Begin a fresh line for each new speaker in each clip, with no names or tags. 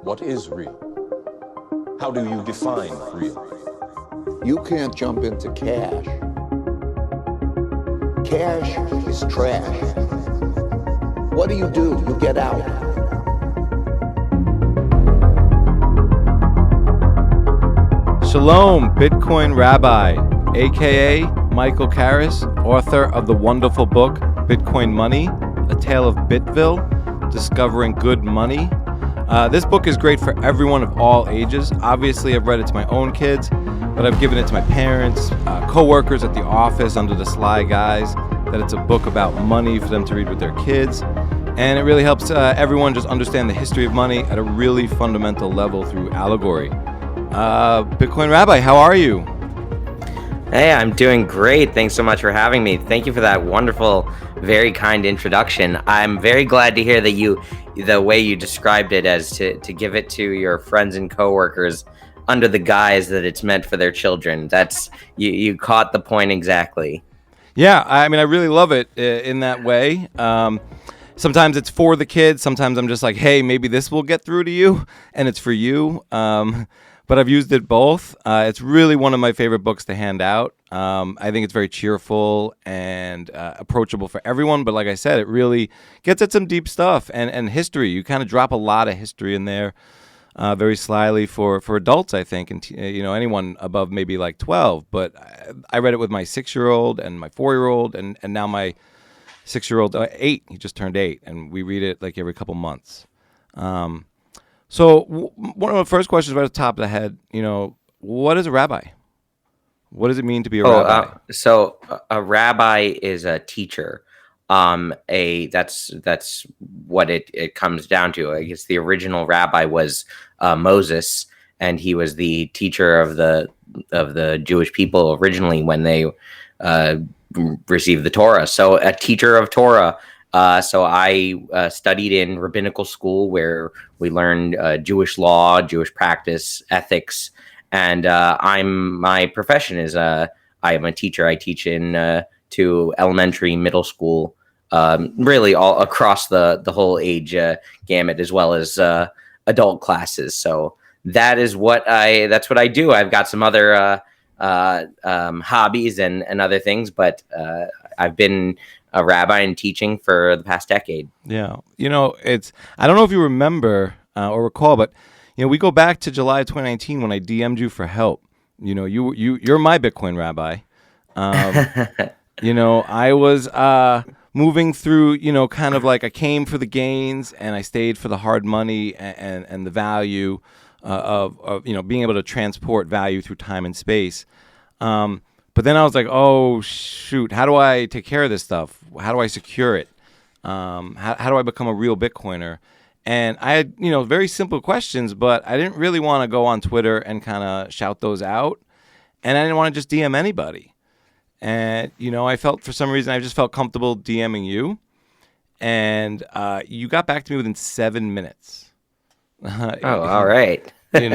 What is real? How do you define real?
You can't jump into cash. Cash is trash. What do? You get out.
Shalom, Bitcoin Rabbi, aka Michael Karras, author of the wonderful book Bitcoin Money, A Tale of Bitville, Discovering Good Money. This book is great for everyone of all ages. Obviously, I've read it to my own kids, but I've given it to my parents, co-workers at the office under the Sly Guys, that it's a book about money for them to read with their kids. And it really helps everyone just understand the history of money at a really fundamental level through allegory. Bitcoin Rabbi, how are you?
Hey, I'm doing great. Thanks so much for having me. Thank you for that wonderful, very kind introduction. I'm very glad to hear that the way you described it as to give it to your friends and coworkers under the guise that it's meant for their children. That's you caught the point exactly.
Yeah, I mean, I really love it in that way. Sometimes it's for the kids. Sometimes I'm just like, hey, maybe this will get through to you, and it's for you. But I've used it both. It's really one of my favorite books to hand out. I think it's very cheerful and approachable for everyone. But like I said, it really gets at some deep stuff and history. You kind of drop a lot of history in there very slyly for adults, I think, and anyone above maybe like 12. But I read it with my 6-year-old and my 4-year-old and now my 6-year-old, 8. He just turned 8, and we read it like every couple months. So one of the first questions right at the top of the head, what is a rabbi? What does it mean to be a rabbi?
So a rabbi is a teacher. That's what it comes down to. I guess the original rabbi was Moses, and he was the teacher of the Jewish people originally when they received the Torah. So a teacher of Torah. So I studied in rabbinical school where we learned Jewish law, Jewish practice, ethics, and my profession is I am a teacher. I teach in to elementary, middle school, really all across the whole age gamut, as well as adult classes. So that's what I do. I've got some other hobbies and other things, but I've been a rabbi and teaching for the past decade.
Yeah. I don't know if you remember or recall, but, we go back to July 2019 when I DM'd you for help. You're my Bitcoin rabbi. I was moving through, kind of like I came for the gains and I stayed for the hard money and the value of being able to transport value through time and space. But then I was like, oh, shoot, how do I take care of this stuff? How do I secure it? How do I become a real Bitcoiner? And I had, very simple questions, but I didn't really want to go on Twitter and kind of shout those out. And I didn't want to just DM anybody. And, I felt for some reason, I just felt comfortable DMing you. And you got back to me within 7 minutes.
All right.
I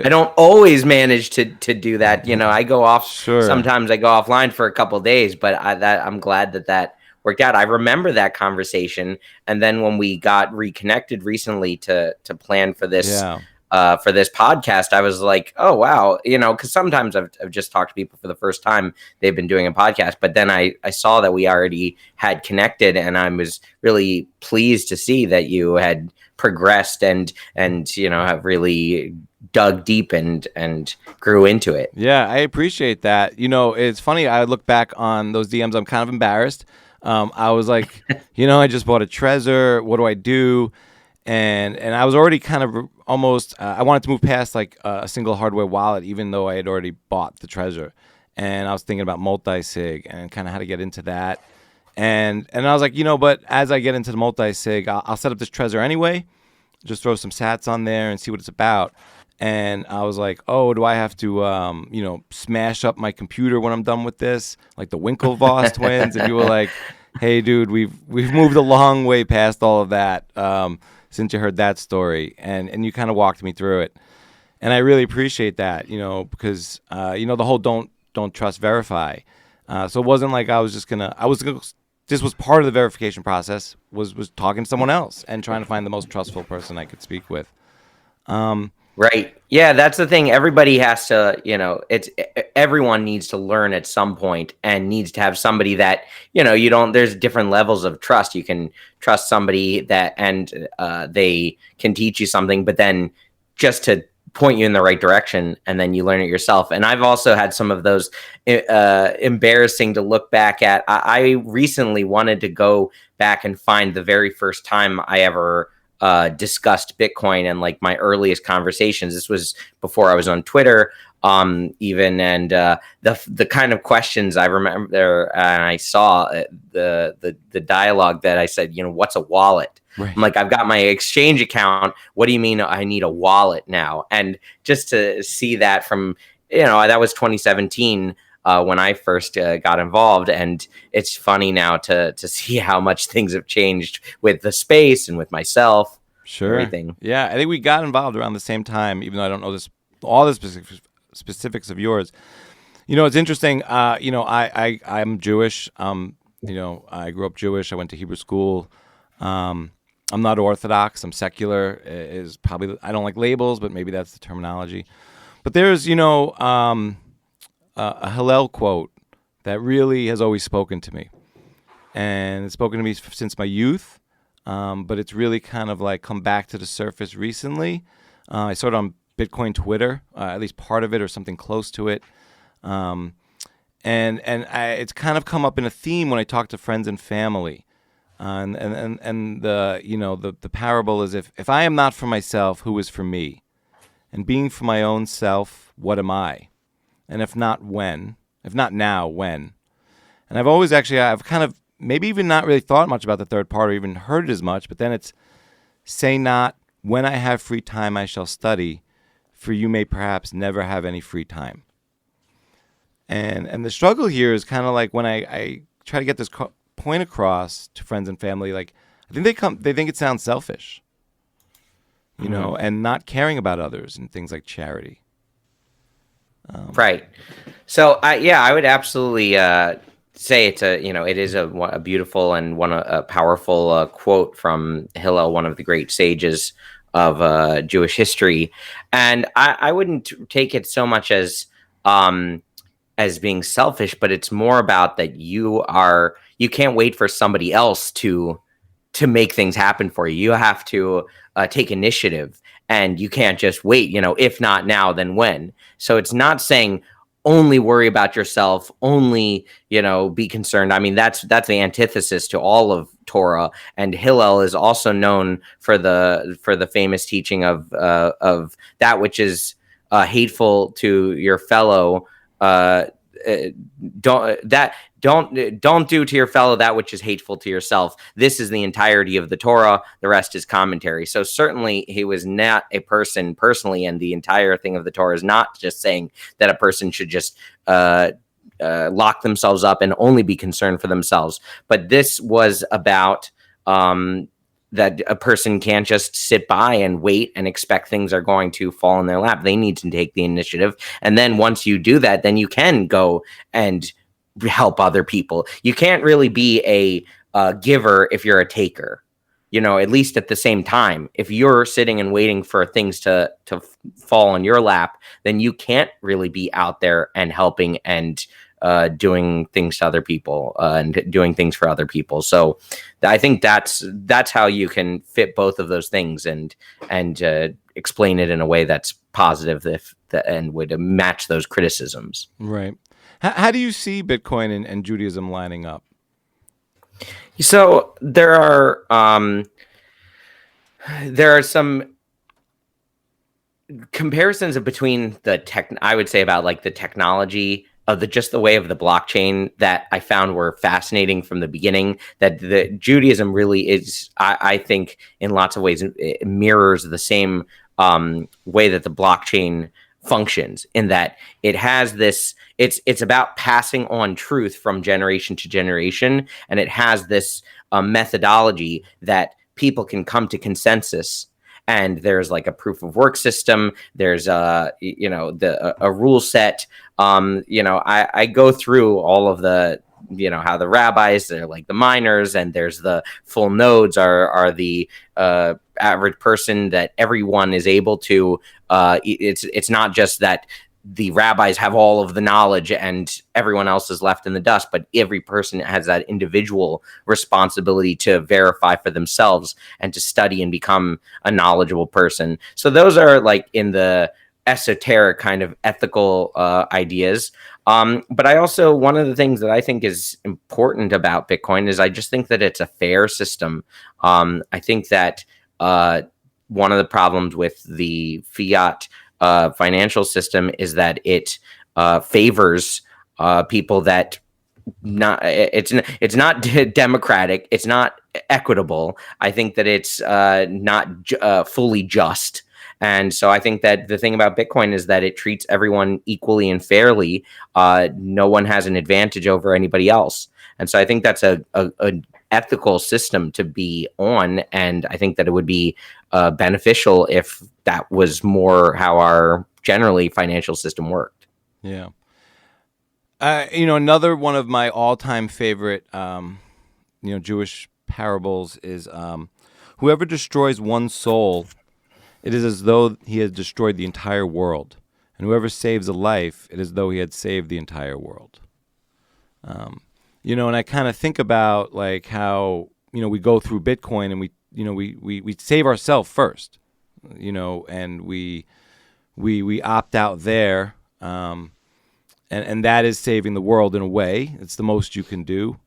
don't always manage to do that. I go off.
Sure.
Sometimes I go offline for a couple of days, but I'm glad that worked out. I remember that conversation, and then when we got reconnected recently to plan for this for this podcast, I was like, oh wow, because sometimes I've just talked to people for the first time. They've been doing a podcast, but then I saw that we already had connected, and I was really pleased to see that you had progressed and have really dug deep and grew into it.
Yeah, I appreciate that. It's funny. I look back on those DMs. I'm kind of embarrassed. I was like, I just bought a Trezor. What do I do? And I was already kind of almost. I wanted to move past like a single hardware wallet, even though I had already bought the Trezor. And I was thinking about multi-sig and kind of how to get into that. And I was like, but as I get into the multi-sig, I'll set up this Trezor anyway. Just throw some sats on there and see what it's about. And I was like, oh, do I have to, smash up my computer when I'm done with this? Like the Winklevoss twins. And you were like, hey, dude, we've moved a long way past all of that since you heard that story. And you kind of walked me through it. And I really appreciate that, because, the whole don't trust, verify. So it wasn't like this was part of the verification process, was talking to someone else and trying to find the most trustful person I could speak with.
Right. Yeah, that's the thing. Everybody has to, everyone needs to learn at some point and needs to have somebody that, there's different levels of trust. You can trust somebody that, and they can teach you something, but then just to point you in the right direction and then you learn it yourself. And I've also had some of those embarrassing to look back at. I recently wanted to go back and find the very first time I ever discussed Bitcoin and like my earliest conversations. This was before I was on Twitter, even, and the kind of questions I remember there, and I saw the dialogue that I said, what's a wallet?
Right.
I'm like, I've got my exchange account. What do you mean I need a wallet now? And just to see that from, that was 2017. When I first got involved, and it's funny now to see how much things have changed with the space and with myself.
Sure.
Everything.
Yeah, I think we got involved around the same time, even though I don't know all the specifics of yours. It's interesting. I'm Jewish. I grew up Jewish. I went to Hebrew school. I'm not Orthodox. I'm secular. Is probably, I don't like labels, but maybe that's the terminology. But there's a Hillel quote that really has always spoken to me, and it's spoken to me since my youth, but it's really kind of like come back to the surface recently. I saw it on Bitcoin Twitter, at least part of it or something close to it, and it's kind of come up in a theme when I talk to friends and family, and the parable is if I am not for myself, who is for me, and being for my own self, what am I? And if not, when? If not now, when? And I've kind of maybe even not really thought much about the third part or even heard it as much, but then it's, say not, when I have free time I shall study, for you may perhaps never have any free time. And the struggle here is kind of like when I try to get this point across to friends and family, like I think they think it sounds selfish, and not caring about others and things like charity.
Right. So I would absolutely say it's it is a beautiful and a powerful quote from Hillel, one of the great sages of Jewish history. And I wouldn't take it so much as being selfish, but it's more about that you can't wait for somebody else to make things happen for you. You have to take initiative, and you can't just wait, if not now, then when. So it's not saying only worry about yourself, only, be concerned. I mean, that's the antithesis to all of Torah. And Hillel is also known for the famous teaching of that which is hateful to your fellow. Don't do to your fellow that which is hateful to yourself. This is the entirety of the Torah. The rest is commentary. So certainly he was not a person personally, and the entire thing of the Torah is not just saying that a person should just lock themselves up and only be concerned for themselves. But this was about that a person can't just sit by and wait and expect things are going to fall in their lap. They need to take the initiative. And then once you do that, then you can go and help other people. You can't really be a giver if you're a taker, at least at the same time. If you're sitting and waiting for things to fall in your lap, then you can't really be out there and helping and doing things to other people and doing things for other people. So I think that's how you can fit both of those things and explain it in a way that's positive and would match those criticisms.
Right. How do you see Bitcoin and Judaism lining up?
So there are some comparisons between I would say about like the technology of the way of the blockchain that I found were fascinating from the beginning. That the Judaism really is, I think, in lots of ways, it mirrors the same way that the blockchain functions, in that it has this. It's about passing on truth from generation to generation, and it has this methodology that people can come to consensus. And there's like a proof of work system. There's a rule set. I go through all of the how the rabbis, they're like the miners, and there's the full nodes are the average person that everyone is able to. It's not just that the rabbis have all of the knowledge and everyone else is left in the dust, but every person has that individual responsibility to verify for themselves and to study and become a knowledgeable person. So those are like in the esoteric kind of ethical ideas. But I also, one of the things that I think is important about Bitcoin is I just think that it's a fair system. I think that one of the problems with the fiat financial system is that it favors people that it's not democratic, it's not equitable. I think that it's not fully just. And so I think that the thing about Bitcoin is that it treats everyone equally and fairly. No one has an advantage over anybody else. And so I think that's a ethical system to be on. And I think that it would be beneficial if that was more how our generally financial system worked.
Yeah. Another one of my all-time favorite, Jewish parables is whoever destroys one soul, it is as though he has destroyed the entire world. And whoever saves a life, it is as though he had saved the entire world. And I kind of think about like how, we go through Bitcoin and we save ourselves first, and we opt out there. And that is saving the world in a way. It's the most you can do.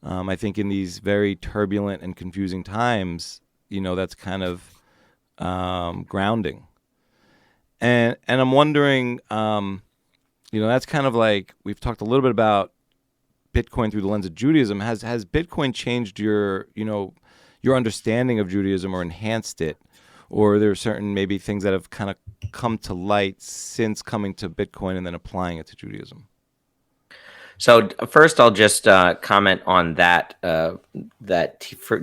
I think in these very turbulent and confusing times, that's kind of grounding. And I'm wondering, that's kind of like, we've talked a little bit about Bitcoin through the lens of Judaism. Has Bitcoin changed your understanding of Judaism or enhanced it? Or are there certain maybe things that have kind of come to light since coming to Bitcoin and then applying it to Judaism?
So first, I'll just comment on that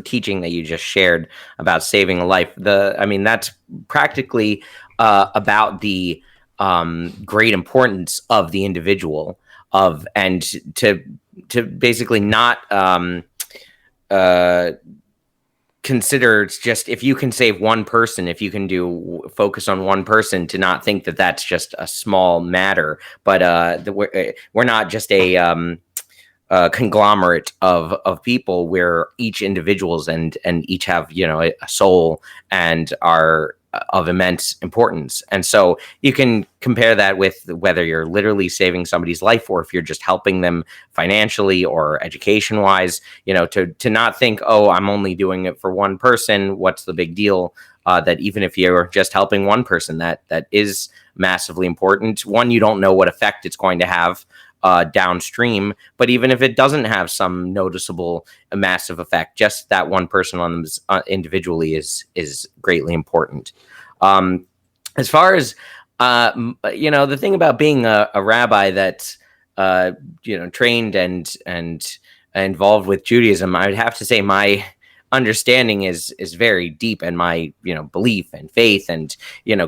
teaching that you just shared about saving a life. That's practically about the great importance of the individual and to basically not consider it's just if you can save one person, if you can focus on one person, to not think that that's just a small matter, but we're not just a conglomerate of people. We're each individuals and each have a soul and are of immense importance. And so you can compare that with whether you're literally saving somebody's life or if you're just helping them financially or education wise, to not think, oh, I'm only doing it for one person. What's the big deal? That even if you're just helping one person, that is massively important. One, you don't know what effect it's going to have downstream, but even if it doesn't have some noticeable massive effect, just that one person on individually is greatly important. As far as the thing about being a rabbi that's trained and involved with Judaism, I would have to say my understanding is very deep, and my belief and faith and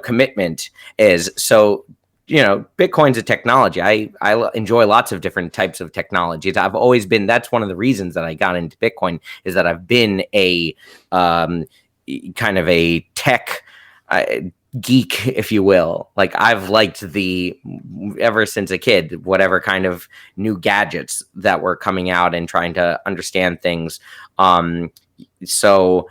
commitment is so. Bitcoin's a technology. I enjoy lots of different types of technologies. I've always been, that's one of the reasons that I got into Bitcoin, is that I've been a kind of a tech geek, if you will. Like I've liked ever since a kid, whatever kind of new gadgets that were coming out and trying to understand things. So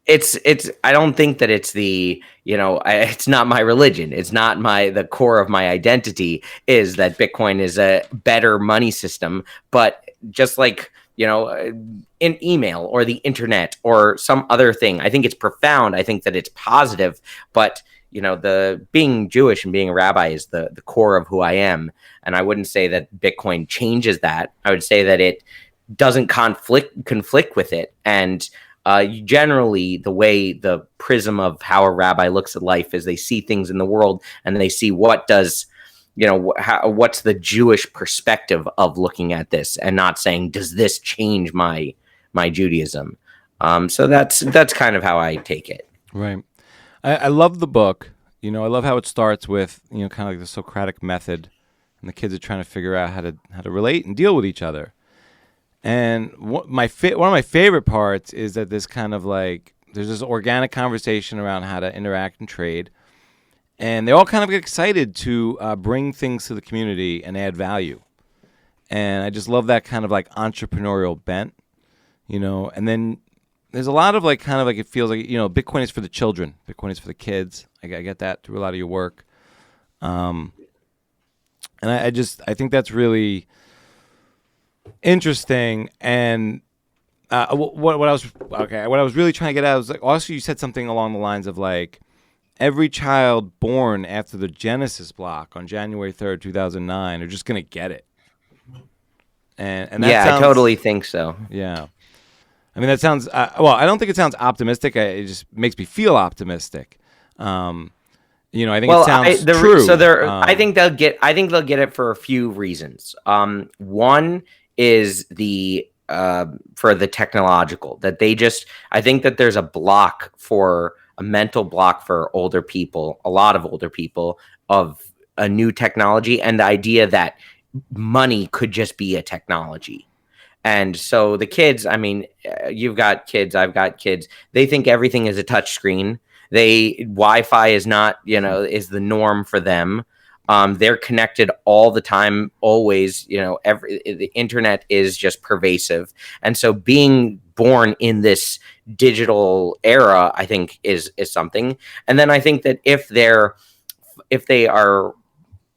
it's I don't think that it's it's not my religion. It's not the core of my identity is that Bitcoin is a better money system. But just like, an email or the internet or some other thing, I think it's profound. I think that it's positive, but the being Jewish and being a rabbi is the core of who I am. And I wouldn't say that Bitcoin changes that. I would say that it doesn't conflict with it. And generally, the way the prism of how a rabbi looks at life is they see things in the world and they see what's the Jewish perspective of looking at this, and not saying, does this change my Judaism? So that's kind of how I take it.
Right. I love the book. I love how it starts with kind of like the Socratic method, and the kids are trying to figure out how to relate and deal with each other. And one of my favorite parts is that this kind of like there's this organic conversation around how to interact and trade, and they all kind of get excited to bring things to the community and add value. And I just love that kind of like entrepreneurial bent, And then there's a lot of like kind of like it feels like Bitcoin is for the children, Bitcoin is for the kids. I get that through a lot of your work, and I think that's really interesting. And what I was really trying to get at was like also you said something along the lines of like every child born after the Genesis block on January 3rd, 2009 are just gonna get it. And that sounds,
I totally think so.
Yeah, I mean that sounds I don't think it sounds optimistic. It just makes me feel optimistic. I think it sounds true.
So I think they'll get it for a few reasons. One is the for the technological that I think that there's a mental block for older people, a lot of older people, of a new technology and the idea that money could just be a technology. And so the kids, I mean, you've got kids, I've got kids, they think everything is a touch screen. Wi-Fi is not, is the norm for them. They're connected all the time, always, the internet is just pervasive. And so being born in this digital era, I think is something. And then I think that if they are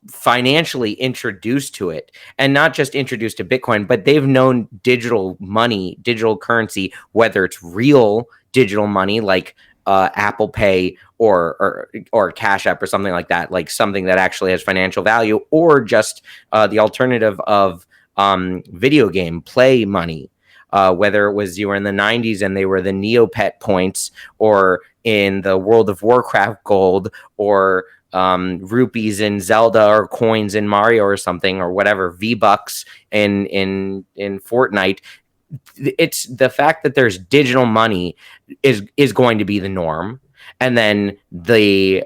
financially introduced to it, and not just introduced to Bitcoin, but they've known digital money, digital currency, whether it's real digital money like Apple Pay or Cash App or something like that, like something that actually has financial value, or just the alternative of video game play money, whether it was you were in the 90s and they were the Neopet points, or in the World of Warcraft gold, or rupees in Zelda, or coins in Mario or something, or whatever, V-Bucks in Fortnite. It's the fact that there's digital money is going to be the norm. And then the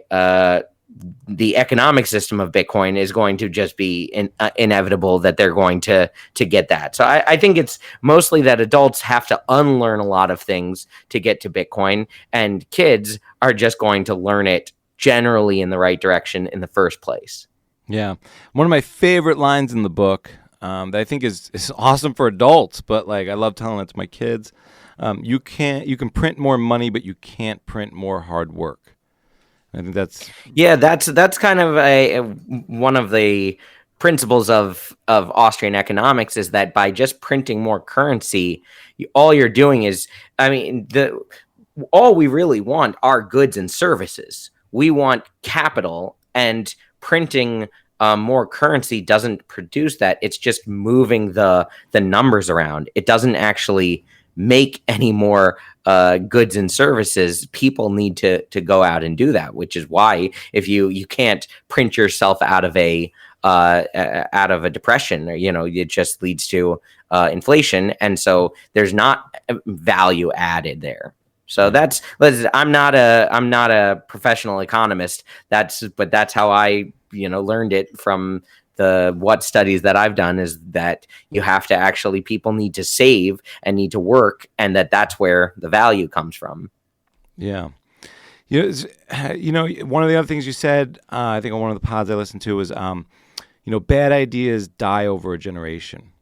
economic system of Bitcoin is going to just be inevitable that they're going to get that. So I think it's mostly that adults have to unlearn a lot of things to get to Bitcoin, and kids are just going to learn it generally in the right direction in the first place.
Yeah. One of my favorite lines in the book that I think is awesome for adults, but like I love telling it to my kids. You can print more money, but you can't print more hard work. I think that's kind of one of the principles of Austrian economics, is that by just printing more currency, all you're doing is, I mean, all we really want are goods and services. We want capital, and printing more currency doesn't produce that. It's just moving the numbers around. It doesn't actually make any more goods and services. People need to go out and do that, which is why if you can't print yourself out of a depression, or, it just leads to inflation, and so there's not value added there. So I'm not a professional economist. But that's how I learned it from what studies that I've done, is that you have to actually, people need to save and need to work, and that's where the value comes from. Yeah. One of the other things you said, I think on one of the pods I listened to, was, bad ideas die over a generation.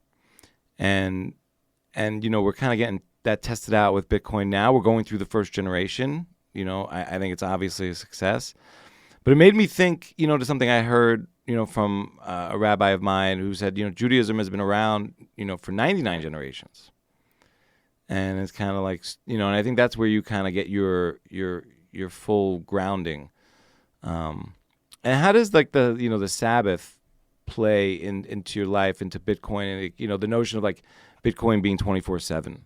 And we're kind of getting that tested out with Bitcoin now. We're going through the first generation. I think it's obviously a success. But it made me think, to something I heard, from a rabbi of mine who said, Judaism has been around, for 99 generations. And it's kind of like, and I think that's where you kind of get your full grounding. And how does like the Sabbath play into your life, into Bitcoin, and the notion of like Bitcoin being 24/7?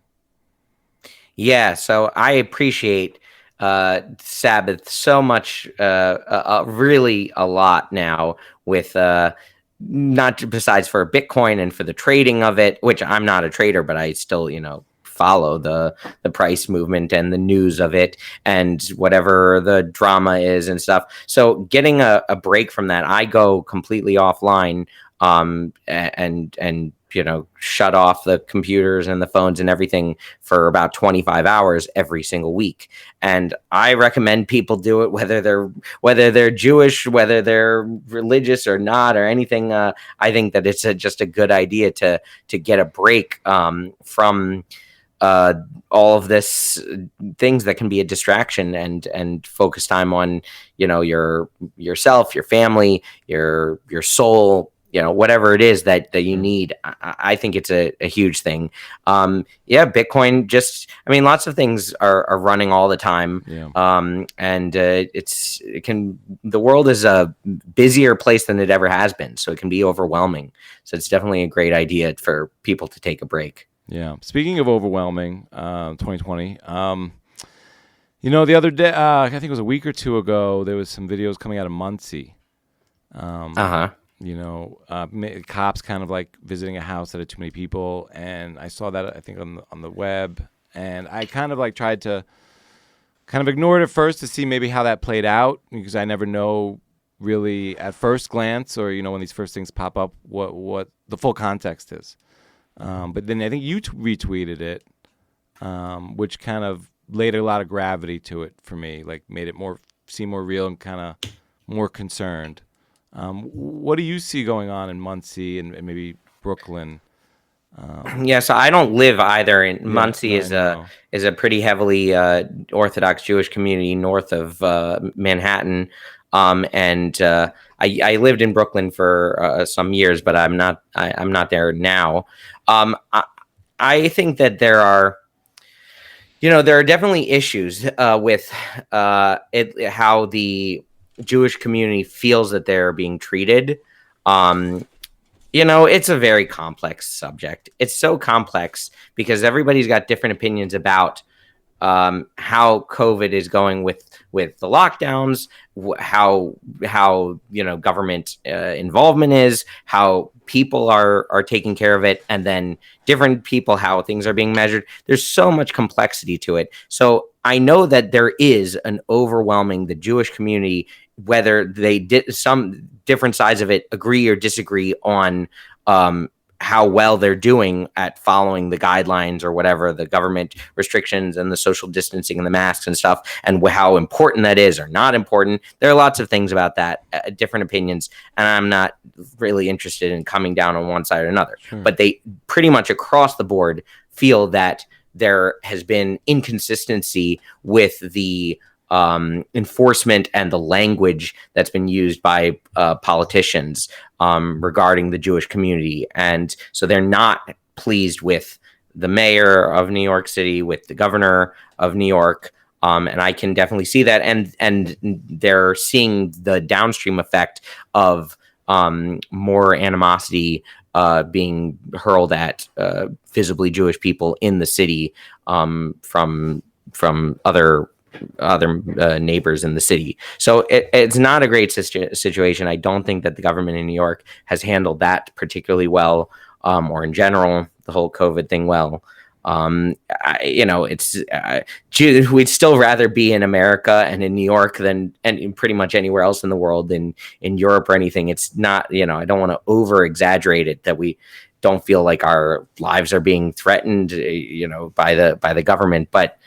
Yeah, so I appreciate Sabbath so much, really a lot now, with not besides for Bitcoin and for the trading of it, which I'm not a trader, but I still follow the price movement and the news of it and whatever the drama is and stuff. So getting a break from that, I go completely offline and shut off the computers and the phones and everything for about 25 hours every single week. And I recommend people do it, whether they're Jewish, whether they're religious or not, or anything. I think that it's just a good idea to get a break from all of this things that can be a distraction, and focus time on yourself, your family, your soul, whatever it is that you need. I think it's a huge thing. Bitcoin, lots of things are running all the time. And the world is a busier place than it ever has been, so it can be overwhelming. So it's definitely a great idea for people to take a break.
Yeah. Speaking of overwhelming, 2020, the other day, I think it was a week or two ago, there was some videos coming out of Muncie. Cops kind of like visiting a house that had too many people, and I saw that, I think, on the web, and I kind of like tried to kind of ignore it at first to see maybe how that played out, because I never know really at first glance, or when these first things pop up, what the full context is. But then I think you retweeted it, which kind of laid a lot of gravity to it for me, like made it seem more real and kind of more concerned. What do you see going on in Muncie and maybe Brooklyn?
So I don't live either in Muncie. Is a pretty heavily Orthodox Jewish community north of Manhattan. And I lived in Brooklyn for some years, but I'm not there now. I think that there are definitely issues with how the Jewish community feels that they're being treated. It's a very complex subject. It's so complex because everybody's got different opinions about how COVID is going with the lockdowns, how government involvement is, how people are taking care of it, and then different people, how things are being measured. There's so much complexity to it. So I know that there is an overwhelming, the Jewish community, whether they did some different sides of it agree or disagree on how well they're doing at following the guidelines or whatever, the government restrictions and the social distancing and the masks and stuff, and how important that is or not important. There are lots of things about that, different opinions, and I'm not really interested in coming down on one side or another. Sure. But they pretty much across the board feel that there has been inconsistency with the enforcement and the language that's been used by politicians regarding the Jewish community. And so they're not pleased with the mayor of New York City, with the governor of New York. And I can definitely see that. And they're seeing the downstream effect of more animosity being hurled at visibly Jewish people in the city from other neighbors in the city. So it's not a great situation. I don't think that the government in New York has handled that particularly well, or in general, the whole COVID thing well. We'd still rather be in America and in New York than and pretty much anywhere else in the world than in Europe or anything. It's not, I don't want to over exaggerate it that we don't feel like our lives are being threatened, by the government, but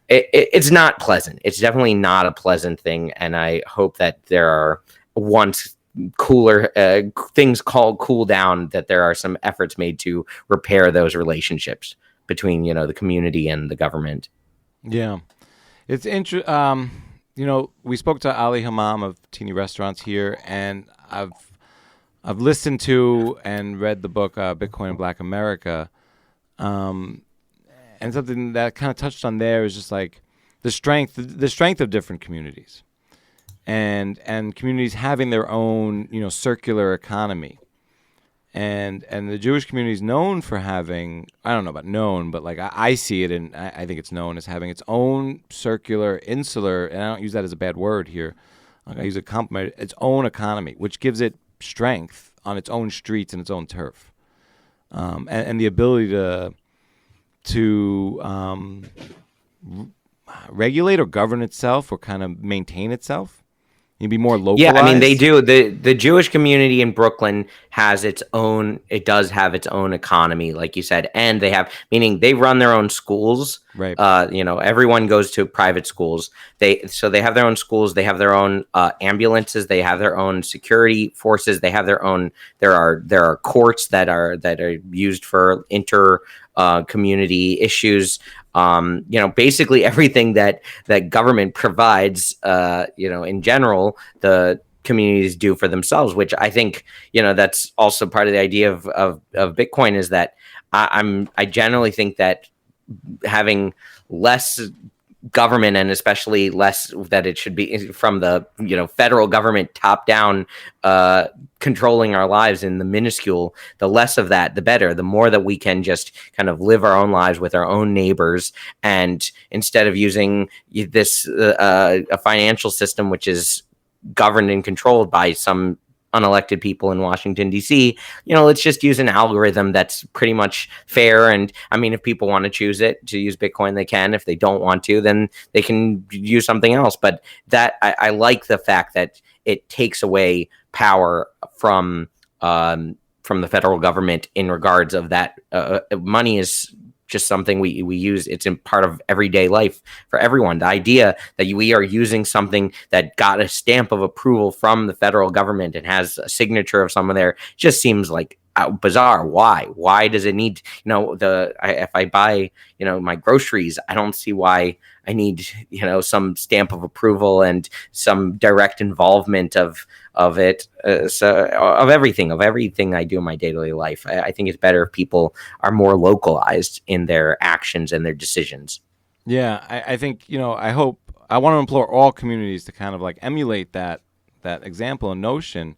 it's not pleasant. It's definitely not a pleasant thing. And I hope that there are once cooler things called cool down, that there are some efforts made to repair those relationships between, the community and the government.
Yeah. It's interesting. We spoke to Ali Hammam of Teeny Restaurants here, and I've listened to and read the book Bitcoin and Black America. And something that kind of touched on there is just like the strength of different communities, and communities having their own, circular economy. And the Jewish community is known for having, I don't know about known, but like I see it, and I think it's known as having its own circular, insular, and I don't use that as a bad word here. I use a compliment, its own economy, which gives it strength on its own streets and its own turf, and the ability to regulate or govern itself or kind of maintain itself. You'd be more localized.
Yeah, I mean they do. The Jewish community in Brooklyn has its own. It does have its own economy, like you said, and they have, meaning they run their own schools.
Right.
Everyone goes to private schools. They have their own schools. They have their own ambulances. They have their own security forces. They have their own. There are courts that are used for community issues. Basically everything that government provides, in general, the communities do for themselves, which I think, that's also part of the idea of Bitcoin, is that I generally think that having less government, and especially less that it should be from the federal government top down, controlling our lives in the minuscule, the less of that the better, the more that we can just kind of live our own lives with our own neighbors, and instead of using this a financial system which is governed and controlled by some unelected people in Washington, D.C., let's just use an algorithm that's pretty much fair. And I mean, if people want to choose to use Bitcoin, they can. If they don't want to, then they can use something else. But that I like the fact that it takes away power from the federal government in regards of that. Money is just something we use. It's in part of everyday life for everyone. The idea that we are using something that got a stamp of approval from the federal government and has a signature of someone there just seems like bizarre. Why does it need, if I buy, my groceries, I don't see why I need, some stamp of approval and some direct involvement of it. Of everything I do in my daily life. I think it's better if people are more localized in their actions and their decisions.
Yeah, I think, I want to implore all communities to kind of like emulate that example and notion.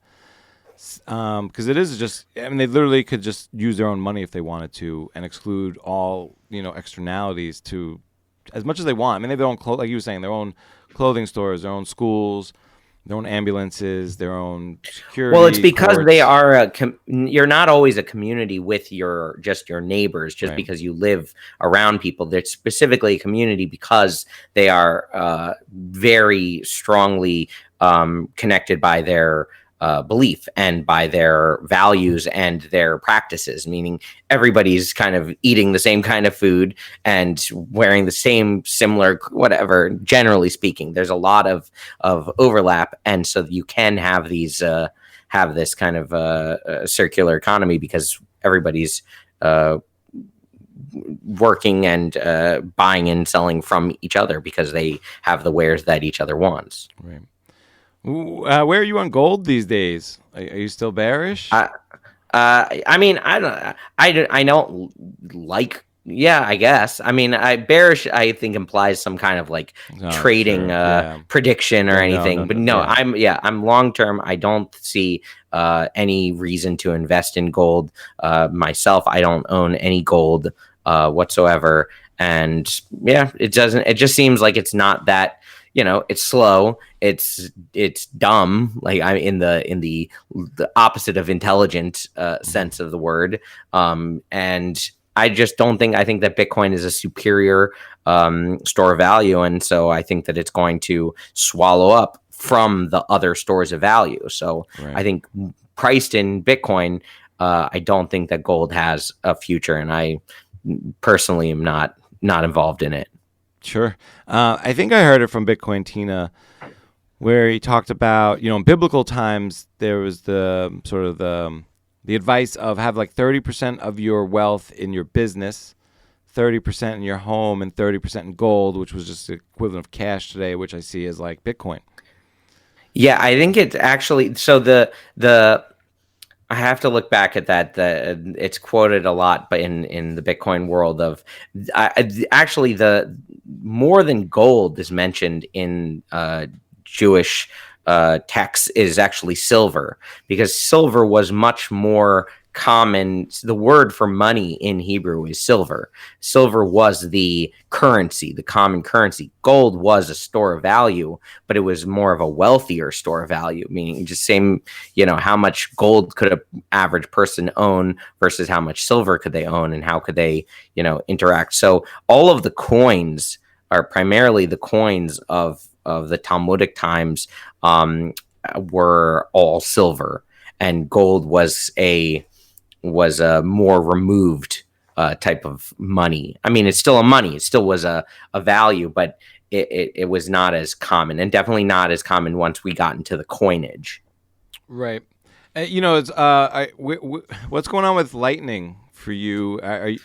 Because it is just, I mean, they literally could just use their own money if they wanted to and exclude all, externalities to as much as they want. I mean, they have their own, like you were saying, their own clothing stores, their own schools, their own ambulances, their own security.
Well, it's because
courts.
they are you're not always a community with your neighbors, just
Right.
because you live around people. They're specifically a community because they are very strongly connected by their belief and by their values and their practices, meaning everybody's kind of eating the same kind of food and wearing the same similar whatever. Generally speaking, there's a lot of overlap, and so you can have these have this kind of circular economy because everybody's working and buying and selling from each other because they have the wares that each other wants.
Right. Where are you on gold these days? Are you still bearish?
I mean, I don't like. Yeah, I guess. I mean, bearish, I think, implies some kind of like trading prediction or anything. But no, I'm long term. I don't see any reason to invest in gold myself. I don't own any gold whatsoever, and yeah, it doesn't. It just seems like it's not that. It's slow. It's dumb. Like I'm in the opposite of intelligent sense of the word. And I just don't think. I think that Bitcoin is a superior store of value, and so I think that it's going to swallow up from the other stores of value. So
Right.
I think priced in Bitcoin, I don't think that gold has a future, and I personally am not involved in it.
Sure. I think I heard it from Bitcoin Tina, where he talked about, in biblical times, there was the sort of the advice of have like 30% of your wealth in your business, 30% in your home, and 30% in gold, which was just the equivalent of cash today, which I see as like Bitcoin.
Yeah, I think it's actually, so I have to look back at that. It's quoted a lot, but in the Bitcoin world of actually the more than gold is mentioned in Jewish texts is actually silver, because silver was much more common. The word for money in Hebrew is silver. Silver was the currency, the common currency. Gold was a store of value, but it was more of a wealthier store of value, meaning just same, how much gold could an average person own versus how much silver could they own and how could they, interact. So all of the coins are primarily the coins of the Talmudic times were all silver, and gold was a more removed type of money. I mean, it's still a money. It still was a value, but it was not as common, and definitely not as common once we got into the coinage.
Right. It's what's going on with Lightning for you? Are you...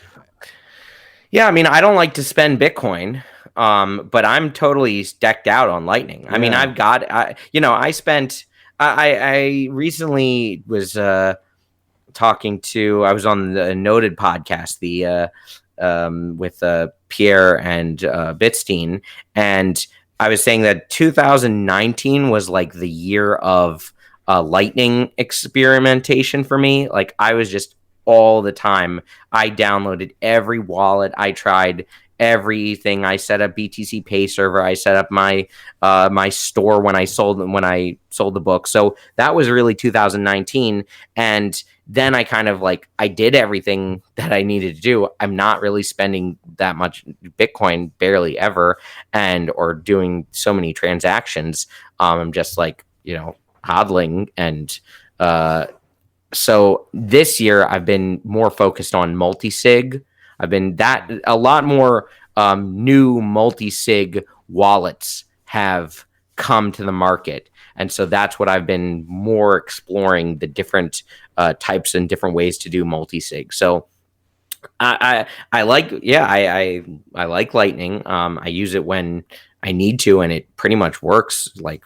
Yeah, I mean, I don't like to spend Bitcoin, but I'm totally decked out on Lightning. I mean, I've got, I spent, I recently was talking to, I was on the Noted podcast, with Pierre and Bitstein, and I was saying that 2019 was like the year of Lightning experimentation for me. Like, I was just all the time. I downloaded every wallet. I tried everything. I set up BTC Pay server. I set up my my store when I sold the book. So that was really 2019, and then I kind of like, I did everything that I needed to do. I'm not really spending that much Bitcoin, barely ever, or doing so many transactions. I'm just like, hodling. And so this year I've been more focused on multi-sig. I've been a lot more new multi-sig wallets have come to the market. And so that's what I've been more exploring, the different types and different ways to do multi-sig. So I like, I like Lightning. I use it when I need to, and it pretty much works like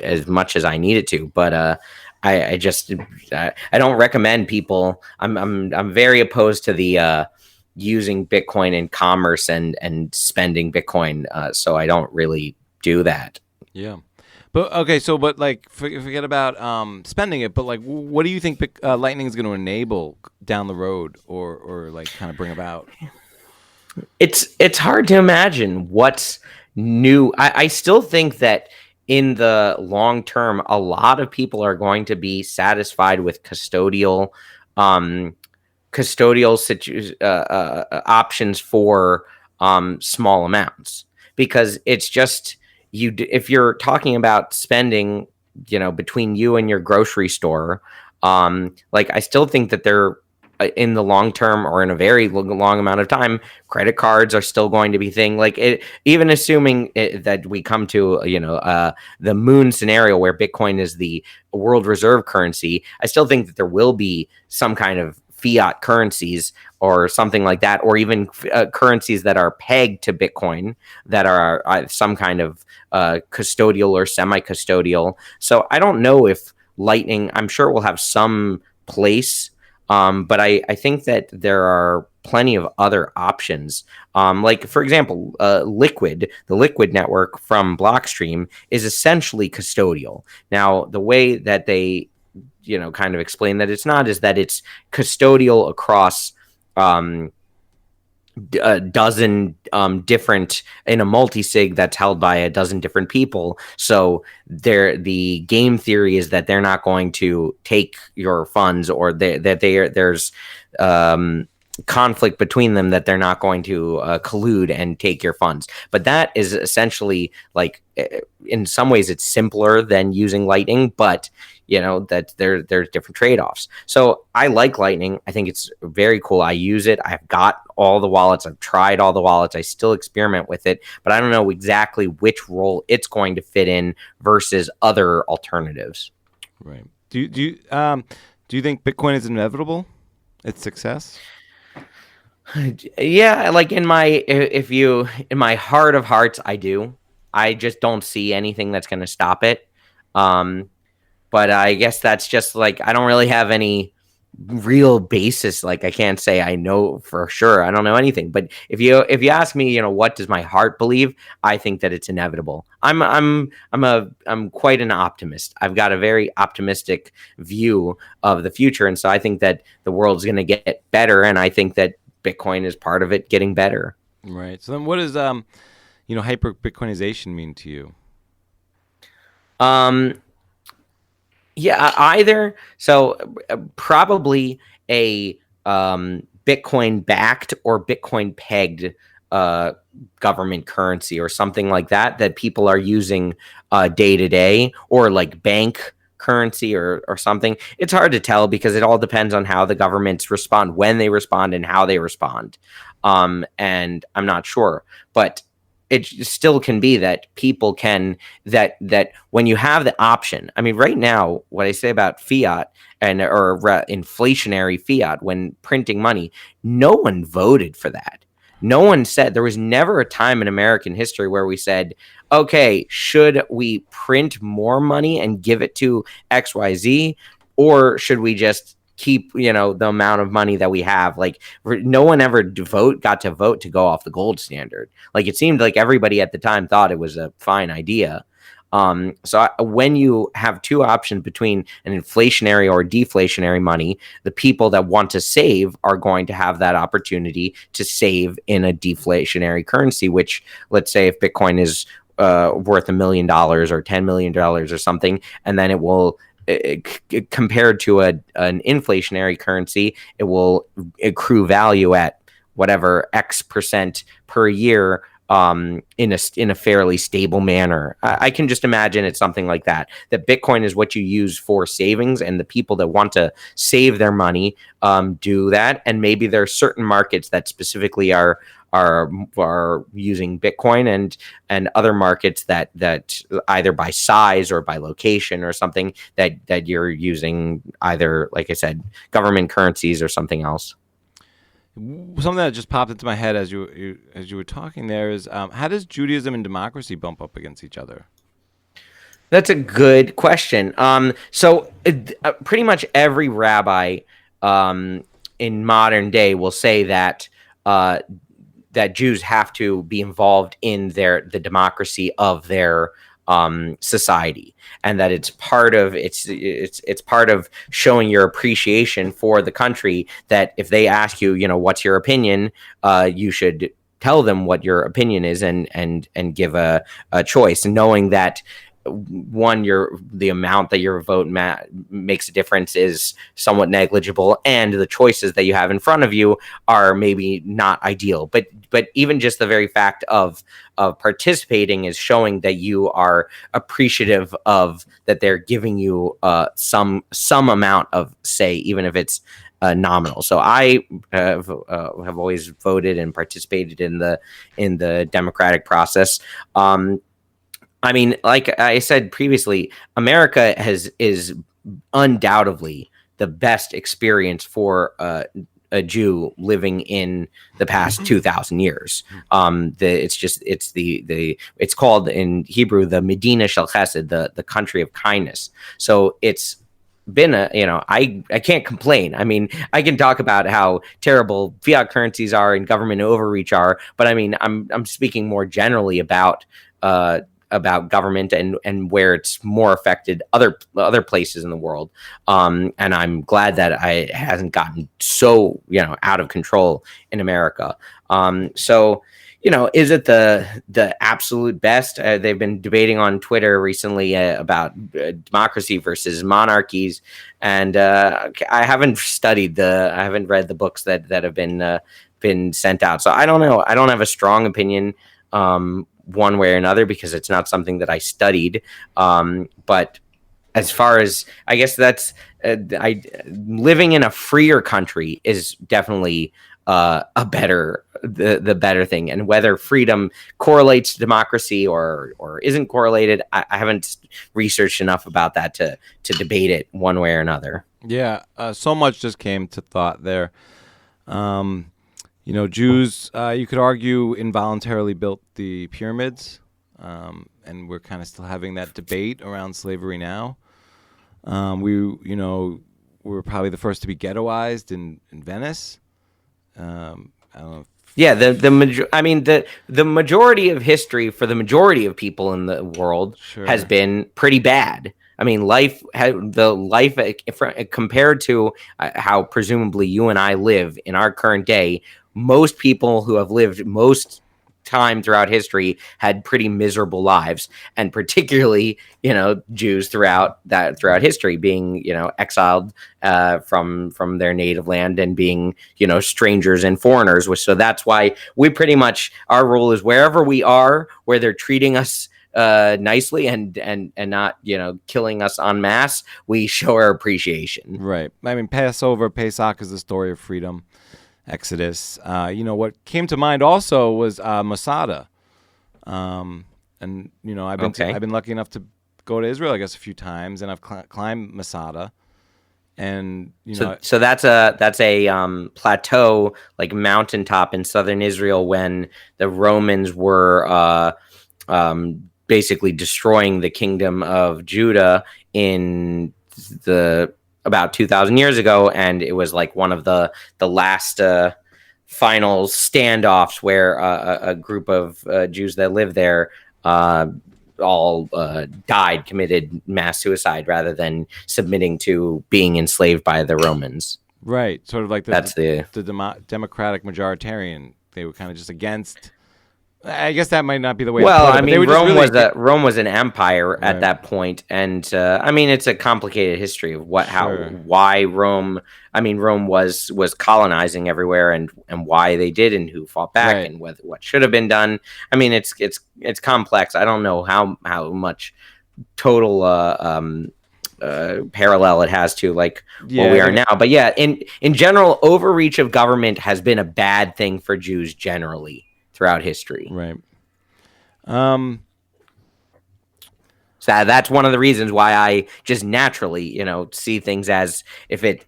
as much as I need it to. But I don't recommend people. I'm very opposed to the using Bitcoin in commerce and spending Bitcoin. So I don't really do that.
Yeah. But okay, so but like forget about spending it, but like what do you think Lightning is going to enable down the road, or like kind of bring about?
It's hard to imagine what's new. I still think that in the long term, a lot of people are going to be satisfied with custodial options for small amounts, because it's just, if you're talking about spending, between you and your grocery store, like, I still think that they're in the long term, or in a very long amount of time, credit cards are still going to be thing. Like, even assuming that we come to the moon scenario where Bitcoin is the world reserve currency, I still think that there will be some kind of fiat currencies or something like that, or even currencies that are pegged to Bitcoin that are some kind of custodial or semi-custodial. So I don't know if Lightning, I'm sure, will have some place, but I think that there are plenty of other options. Like, for example, Liquid, the Liquid network from Blockstream, is essentially custodial. Now, the way that they kind of explain that it's not is that it's custodial across a dozen different, in a multi-sig that's held by a dozen different people. So the game theory is that they're not going to take your funds, or there's conflict between them, that they're not going to collude and take your funds. But that is essentially, like, in some ways it's simpler than using Lightning, but that there's different trade-offs. So I like Lightning. I think it's very cool. I use it. I've got all the wallets. I've tried all the wallets. I still experiment with it, but I don't know exactly which role it's going to fit in versus other alternatives.
Right. Do you think Bitcoin is inevitable? Its success?
Yeah, like in my heart of hearts, I do. I just don't see anything that's going to stop it. But I guess that's just like, I don't really have any real basis. Like, I can't say I know for sure. I don't know anything. But if you ask me, what does my heart believe? I think that it's inevitable. I'm quite an optimist. I've got a very optimistic view of the future, and so I think that the world's going to get better, and I think that Bitcoin is part of it getting better.
Right. So then, what does hyper Bitcoinization mean to you?
Yeah, either. So probably a Bitcoin backed or Bitcoin pegged government currency or something like that people are using day to day, or like bank currency or something. It's hard to tell because it all depends on how the governments respond, when they respond, and how they respond. And I'm not sure, but it still can be that people can that when you have the option. I mean, right now, what I say about fiat or inflationary fiat, when printing money, no one voted for that. No one said, there was never a time in American history where we said, okay, should we print more money and give it to XYZ, or should we just keep, the amount of money that we have? Like, no one ever got to vote to go off the gold standard. Like, it seemed like everybody at the time thought it was a fine idea. When you have two options between an inflationary or deflationary money, the people that want to save are going to have that opportunity to save in a deflationary currency, which, let's say if Bitcoin is worth $1 million or $10 million or something, and then it will, compared to an inflationary currency, it will accrue value at whatever X percent per year, in a fairly stable manner. I can just imagine it's something like that. That Bitcoin is what you use for savings, and the people that want to save their money do that. And maybe there are certain markets that specifically are using Bitcoin, and other markets that either by size or by location or something that you're using either, like I said, government currencies or something else.
Something that just popped into my head as you were talking there is, how does Judaism and democracy bump up against each other?
That's a good question. Pretty much every rabbi in modern day will say that that Jews have to be involved in the democracy of their society, and that it's part of it's part of showing your appreciation for the country, that if they ask you, what's your opinion, you should tell them what your opinion is, and give a choice, knowing that the amount that your vote makes a difference is somewhat negligible, and the choices that you have in front of you are maybe not ideal. But even just the very fact of participating is showing that you are appreciative of that they're giving you some amount of say, even if it's nominal. So I have always voted and participated in the democratic process. I mean, like I said previously, America is undoubtedly the best experience for a Jew living in the past 2,000 years. It's called in Hebrew the Medina Shel Chesed, the country of kindness. So it's been I can't complain. I mean, I can talk about how terrible fiat currencies are and government overreach are, but I mean, I'm speaking more generally about government and where it's more affected other places in the world. And I'm glad that it hasn't gotten so, out of control in America. Is it the absolute best? They've been debating on Twitter recently about democracy versus monarchies. And I haven't read the books that have been sent out. So I don't know. I don't have a strong opinion one way or another, because it's not something that I studied. But as far as, I guess that's living in a freer country is definitely the better thing. And whether freedom correlates to democracy or isn't correlated, I haven't researched enough about that to debate it one way or another.
Yeah, so much just came to thought there. Jews, you could argue, involuntarily built the pyramids, and we're kind of still having that debate around slavery now. We were probably the first to be ghettoized in Venice. I don't know.
Yeah, the majority of history for the majority of people in the world has been pretty bad. I mean, life compared to how presumably you and I live in our current day, most people who have lived most time throughout history had pretty miserable lives, and particularly, Jews throughout history being, exiled from their native land and being, strangers and foreigners. So that's why we pretty much, our rule is wherever we are, where they're treating us nicely and not, killing us en masse, we show our appreciation.
Right. I mean, Passover, Pesach is the story of freedom. Exodus. What came to mind also was Masada. And I've been lucky enough to go to Israel, I guess, a few times, and I've climbed Masada. And
so that's a plateau, like mountaintop in southern Israel, when the Romans were basically destroying the kingdom of Judah in about 2,000 years ago, and it was like one of the last final standoffs where a group of Jews that lived there all committed mass suicide rather than submitting to being enslaved by the Romans.
Right, sort of like
the
democratic majoritarian. They were kind of just against. I guess that might not be the way.
Well, I mean, Rome was an empire at that point, and I mean, it's a complicated history of why Rome. I mean, Rome was colonizing everywhere, and why they did, and who fought back, and what should have been done. I mean, it's complex. I don't know how much total parallel it has to what we are now, but yeah, in general, overreach of government has been a bad thing for Jews generally throughout history.
Right.
So that's one of the reasons why I just naturally, see things as if it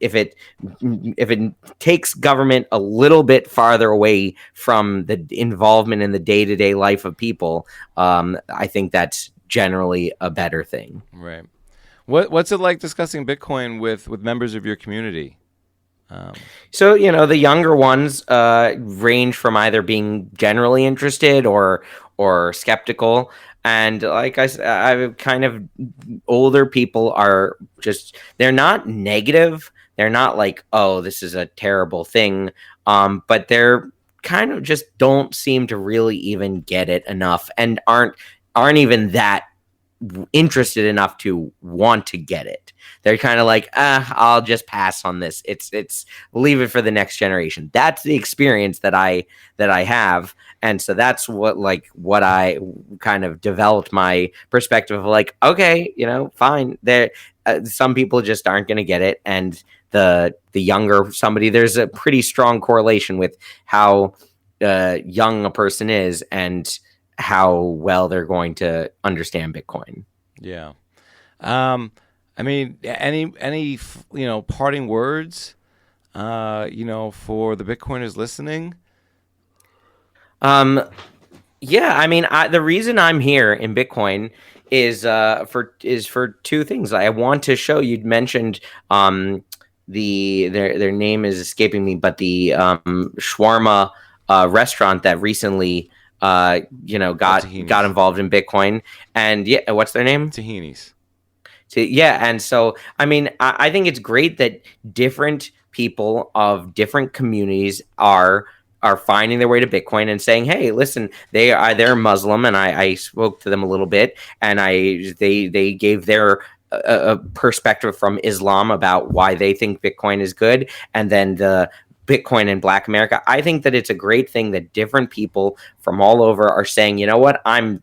takes government a little bit farther away from the involvement in the day-to-day life of people, I think that's generally a better thing.
Right. What's it like discussing Bitcoin with members of your community?
So, the younger ones range from either being generally interested or skeptical. And like I said, I kind of older people are they're not negative. They're not like, oh, this is a terrible thing. But they're kind of just don't seem to really even get it enough, and aren't even that interested enough to want to get it. They're kind of like, I'll just pass on this. It's leave it for the next generation. That's the experience that I have. And so that's what I kind of developed my perspective of, like, okay, fine. There, some people just aren't going to get it. And the younger somebody, there's a pretty strong correlation with how young a person is and how well they're going to understand Bitcoin.
Yeah. I mean, any parting words, for the Bitcoiners listening?
Yeah, I mean, the reason I'm here in Bitcoin is for two things. I want to show, you'd mentioned their name is escaping me, but the shawarma restaurant that recently got involved in Bitcoin. And yeah, what's their name?
Tahini's.
Yeah, and so I mean, I think it's great that different people of different communities are finding their way to Bitcoin and saying, hey, listen, they're Muslim, and I spoke to them a little bit, and they gave their perspective from Islam about why they think Bitcoin is good, and then the Bitcoin in Black America. I think that it's a great thing that different people from all over are saying, you know what, I'm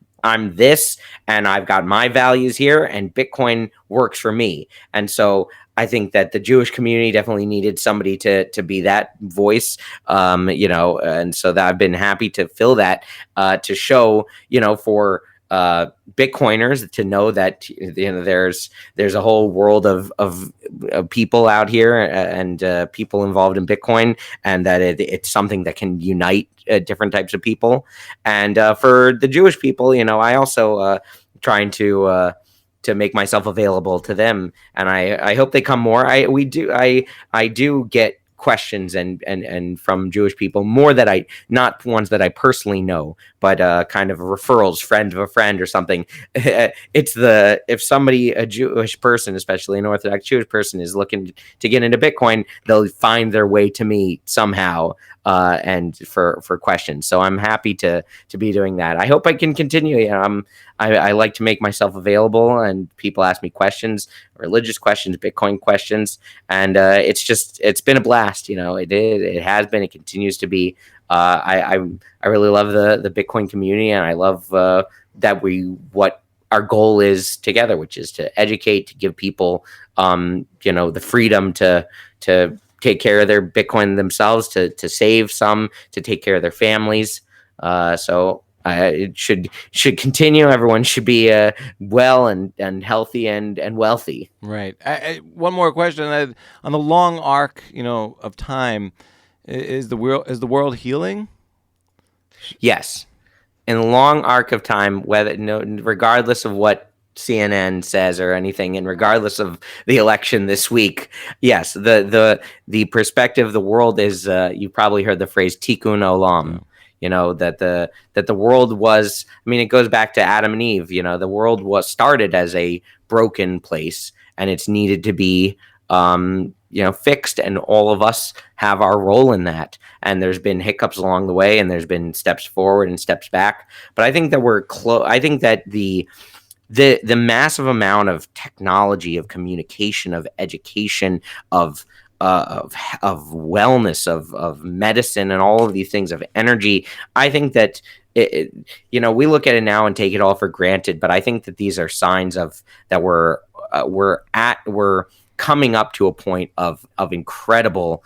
this, and I've got my values here, and Bitcoin works for me. And so I think that the Jewish community definitely needed somebody to be that voice, and so that I've been happy to fill that, to show, for Bitcoiners to know that there's a whole world of people out here, and people involved in Bitcoin, and that it's something that can unite different types of people. And for the Jewish people, I also trying to make myself available to them, and I hope they come more. I do get questions and from Jewish people, more that not ones that I personally know, but kind of referrals, friend of a friend or something. It's if somebody, a Jewish person, especially an Orthodox Jewish person, is looking to get into Bitcoin, they'll find their way to me somehow. and for questions. So I'm happy to be doing that. I hope I can continue. You know, I like to make myself available, and people ask me questions, religious questions, Bitcoin questions, and it's been a blast. You know, it has been, it continues to be. I really love the Bitcoin community, and I love that what our goal is together, which is to educate, to give people the freedom to take care of their Bitcoin themselves, to save some, to take care of their families. So it should continue. Everyone should be well and healthy and wealthy.
Right. One more question. On the long arc, of time, is the world healing?
Yes. In the long arc of time, regardless of what CNN says or anything, and regardless of the election this week, yes, the perspective of the world is, you probably heard the phrase tikkun olam. That the world was, it goes back to Adam and Eve. The world was started as a broken place, and it's needed to be fixed, and all of us have our role in that. And there's been hiccups along the way, and there's been steps forward and steps back. But I think that we're close. I think that the massive amount of technology, of communication, of education, of wellness, of medicine, and all of these things, of energy, I think that we look at it now and take it all for granted. But I think that these are signs of that we're coming up to a point of incredible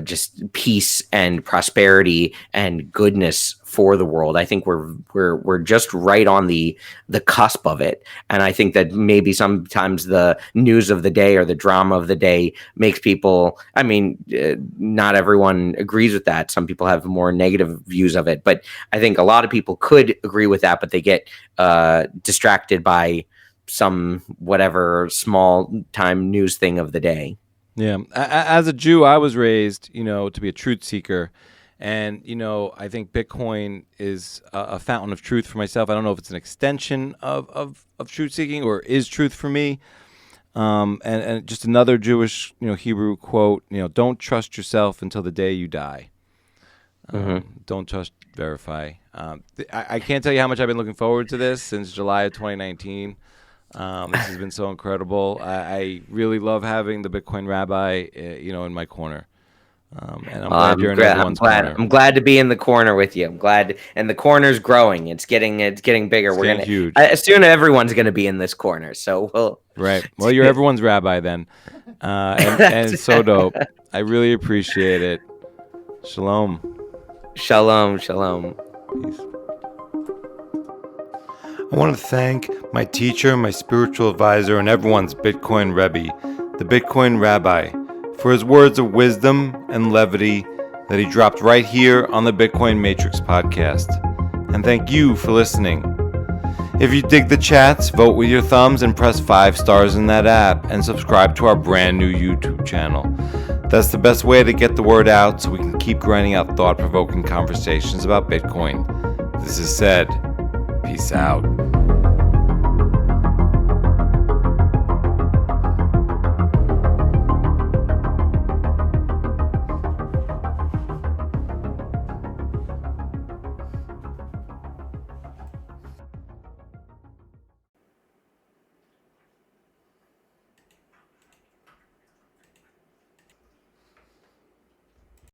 just peace and prosperity and goodness for the world. I think we're just right on the cusp of it. And I think that maybe sometimes the news of the day or the drama of the day makes people, not everyone agrees with that. Some people have more negative views of it, but I think a lot of people could agree with that, but they get distracted by some whatever small time news thing of the day.
Yeah. As a Jew, I was raised, to be a truth seeker. And, I think Bitcoin is a fountain of truth for myself. I don't know if it's an extension of truth seeking or is truth for me. And just another Jewish, Hebrew quote, don't trust yourself until the day you die. Don't trust, verify. I can't tell you how much I've been looking forward to this since July of 2019. This has been so incredible. I really love having the Bitcoin Rabbi, in my corner. And I'm glad you're in everyone's corner.
I'm glad to be in the corner with you. I'm glad, and the corner's growing. It's getting bigger. We're gonna
huge.
Soon everyone's gonna be in this corner. So
right. Well, you're everyone's rabbi then, and it's so dope. I really appreciate it. Shalom.
Shalom. Shalom.
Peace. I want to thank my teacher, my spiritual advisor, and everyone's Bitcoin Rabbi, the Bitcoin Rabbi, for his words of wisdom and levity that he dropped right here on the Bitcoin Matrix podcast. And thank you for listening. If you dig the chats, vote with your thumbs and press 5 stars in that app, and subscribe to our brand new YouTube channel. That's the best way to get the word out so we can keep grinding out thought-provoking conversations about Bitcoin. This is Ced. Peace out.